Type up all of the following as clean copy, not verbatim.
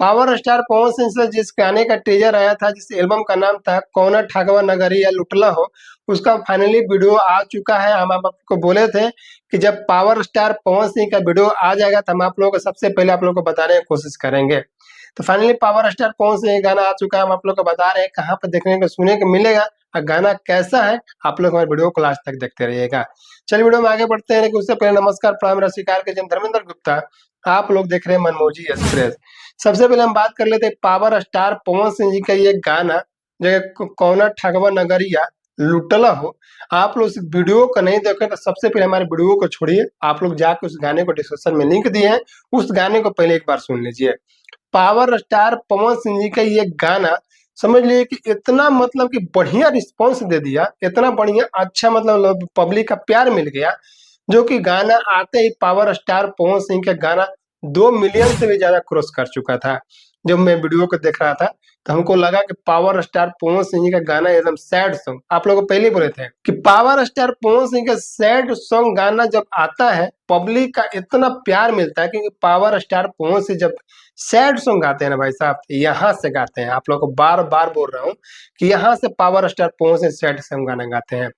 Power star Pawan Singh से जिस गाने का टीजर आया था, जिस एल्बम का नाम था कौन ठगवा नगरिया लुटला हो, उसका फाइनली वीडियो आ चुका है। हम आपको बोले थे कि जब पावर स्टार पवन सिंह का वीडियो आ जाएगा तो हम आप लोगों को सबसे पहले आप लोगों को बताने की कोशिश करेंगे। तो finally power star Pawan Singh गाना आ चुका है। हम आप लोग को बता रहे हैं कहाँ पर देखने को सुनने को मिलेगा और गाना कैसा है। आप लोग हमारे वीडियो को लास्ट तक देखते रहिएगा। चलिए वीडियो में आगे बढ़ते हैं, लेकिन उससे पहले नमस्कार प्राइम रसिकार के जन धर्मेंद्र गुप्ता, आप लोग देख रहे हैं मनमोजी एक्सप्रेस। सबसे पहले हम बात कर लेते हैं पावर स्टार पवन सिंह जी का ये गाना जो कौन ठगवा नगरिया लुटला हो। आप लोग इस वीडियो को नहीं देखें तो सबसे पहले हमारे वीडियो को छोड़िए, आप लोग जाकर उस गाने को डिस्क्रिप्शन में लिंक दिए हैं, उस गाने को पहले एक बार सुन लीजिए। पावर स्टार पवन सिंह जी का ये गाना समझ लीजिए कि इतना मतलब कि बढ़िया रिस्पॉन्स दे दिया, इतना बढ़िया अच्छा मतलब पब्लिक का प्यार मिल गया, जो कि गाना आते ही पावर स्टार पवन सिंह का गाना 2 मिलियन से भी ज्यादा क्रॉस कर चुका था। जब मैं वीडियो को देख रहा था तो हमको लगा कि पावर स्टार पवन सिंह जी का गाना एकदम सैड सॉन्ग, आप लोगों को पहले ही बोले थे कि पावर स्टार पवन सिंह का सैड सॉन्ग गाना जब आता है पब्लिक का इतना प्यार मिलता है, क्योंकि पावर स्टार पवन सिंह जब सैड सॉन्ग गाते हैं ना भाई साहब, यहाँ से गाते हैं। आप लोगों को बार बार बोल रहा हूँ कि यहाँ से power star Pawan Singh sad song गाना गाते हैं।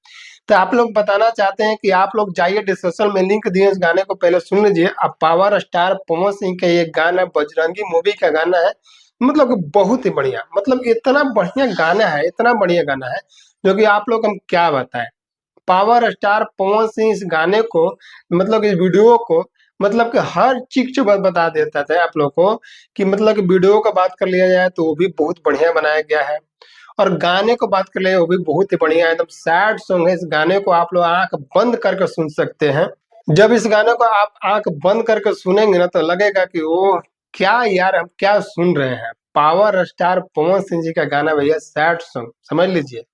तो आप लोग बताना चाहते हैं कि आप लोग जाइए डिस्क्रिप्शन में लिंक दिए, इस गाने को पहले सुन लीजिए। अब पावर स्टार पवन सिंह का ये गाना बजरंगी मूवी का गाना है, मतलब कि बहुत ही बढ़िया, मतलब इतना बढ़िया गाना है, इतना बढ़िया गाना है जो कि आप लोग हम क्या बताएं। पावर स्टार पवन सिंह इस गाने को मतलब इस वीडियो को मतलब कि हर चीज बता देता था आप लोग को, कि मतलब कि वीडियो का बात कर लिया जाए तो वो भी बहुत बढ़िया बनाया गया है, और गाने को बात कर ले वो भी बहुत ही बढ़िया है, एकदम सैड सॉन्ग है। इस गाने को आप लोग आंख बंद करके सुन सकते हैं। जब इस गाने को आप आंख बंद करके सुनेंगे ना तो लगेगा कि वो क्या यार हम क्या सुन रहे हैं। पावर स्टार पवन सिंह जी का गाना भैया सैड सॉन्ग समझ लीजिए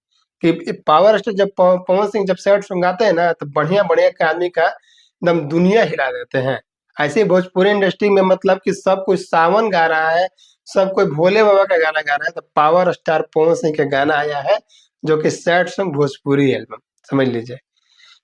कि पावर स्टार जब पवन सिंह जब सैड सॉन्ग गाते हैं ना तो बढ़िया बढ़िया के आदमी का एकदम दुनिया हिला देते हैं। ऐसे ही भोजपुरी इंडस्ट्री में मतलब कि सब कोई सावन गा रहा है, सब कोई भोले बाबा का गाना गा रहा है, तो पावर स्टार पवन सिंह का गाना आया है जो कि सैड सॉन्ग भोजपुरी एल्बम समझ लीजिए।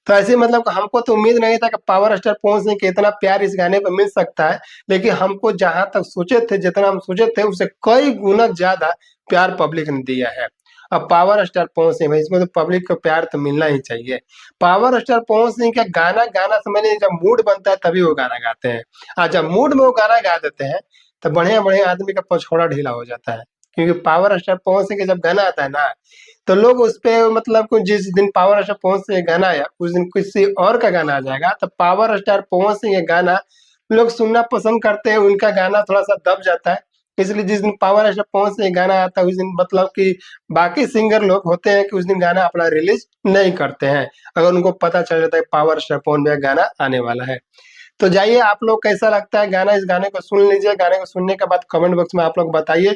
तो ऐसे मतलब हमको तो उम्मीद नहीं था कि पावर स्टार पवन सिंह के इतना प्यार इस गाने पर मिल सकता है, लेकिन हमको जहां तक सोचे थे, जितना हम सोचे थे उससे कई गुना ज्यादा प्यार पब्लिक ने दिया है। अब पावर स्टार पवन सिंह भाई, इसमें तो पब्लिक को प्यार तो मिलना ही चाहिए। पावर स्टार पवन सिंह का गाना गाना समझ लीजिए जब मूड बनता है तभी वो गाना गाते हैं, और जब मूड में वो गाना गा देते हैं तो बढ़िया बढ़िया आदमी का पछोड़ा ढीला हो जाता है। क्योंकि पावर स्टार पवन सिंह का जब गाना आता है ना तो लोग उस पे मतलब को जिस दिन पावर स्टार पवन सिंह का गाना आया उस दिन किसी और का गाना आ जाएगा, तो पावर स्टार पवन सिंह का गाना लोग सुनना पसंद करते हैं, उनका गाना थोड़ा सा दब जाता है। इसलिए जिस दिन पावर स्टार पवन सिंह का गाना आता है उस दिन मतलब कि बाकी सिंगर लोग होते हैं कि उस दिन गाना अपना रिलीज नहीं करते हैं, अगर उनको पता चल जाता है पावर स्टार पवन का गाना आने वाला है। तो जाइए आप लोग कैसा लगता है गाना, इस गाने को सुन लीजिए। गाने को सुनने के बाद कमेंट बॉक्स में आप लोग बताइए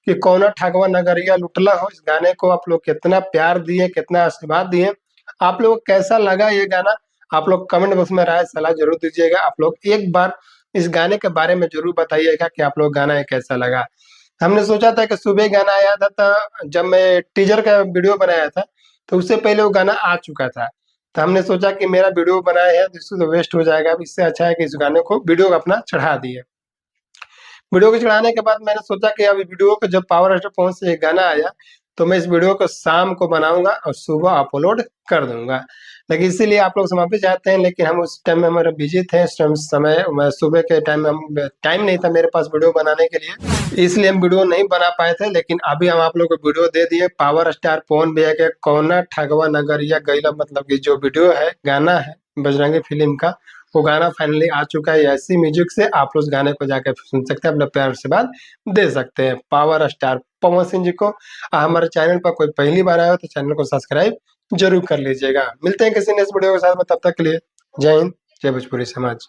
कि कौन ठगवा नगरिया लुटला हो, इस गाने को आप लोग कितना प्यार दिए, कितना आशीर्वाद दिए, आप लोग को कैसा लगा ये गाना। आप लोग कमेंट बॉक्स में राय सलाह जरूर दीजिएगा। आप लोग एक बार इस गाने के बारे में जरूर बताइएगा कि आप लोग गाना ये कैसा लगा। हमने सोचा था कि सुबह गाना आया था, तो जब मैं टीजर का वीडियो बनाया था तो उससे पहले वो गाना आ चुका था, तो हमने सोचा कि मेरा वीडियो बनाया है तो इससे तो वेस्ट हो जाएगा, अब इससे अच्छा है कि इस गाने को वीडियो अपना चढ़ा दिए। वीडियो को चढ़ाने के बाद मैंने सोचा कि अब वीडियो को जब पावर स्टार पवन से गाना आया तो मैं इस वीडियो को शाम को बनाऊंगा और सुबह अपलोड कर दूंगा। लेकिन इसीलिए आप लोग समाप्ति चाहते हैं, लेकिन हम उस टाइम में हमारे बिजी थे, इस टाइम समय मैं सुबह के टाइम में हम टाइम नहीं था मेरे पास वीडियो बनाने के लिए, इसलिए हम वीडियो नहीं बना पाए थे। लेकिन अभी हम आप लोग को वीडियो दे दिए पावर स्टार पवन भैया के कौना ठगवा नगरिया गैला, मतलब कि जो वीडियो है गाना है बजरंगी फिल्म का, वो गाना फाइनली आ चुका है। ऐसी म्यूजिक से आप लोग गाने को जाकर सुन सकते हैं, अपना प्यार से बात दे सकते हैं पावर स्टार पवन सिंह जी को। हमारे चैनल पर कोई पहली बार आया हो तो चैनल को सब्सक्राइब जरूर कर लीजिएगा। मिलते हैं किसी नेक्स्ट वीडियो के साथ में, तब तक के लिए जय हिंद, जय भोजपुरी समाज।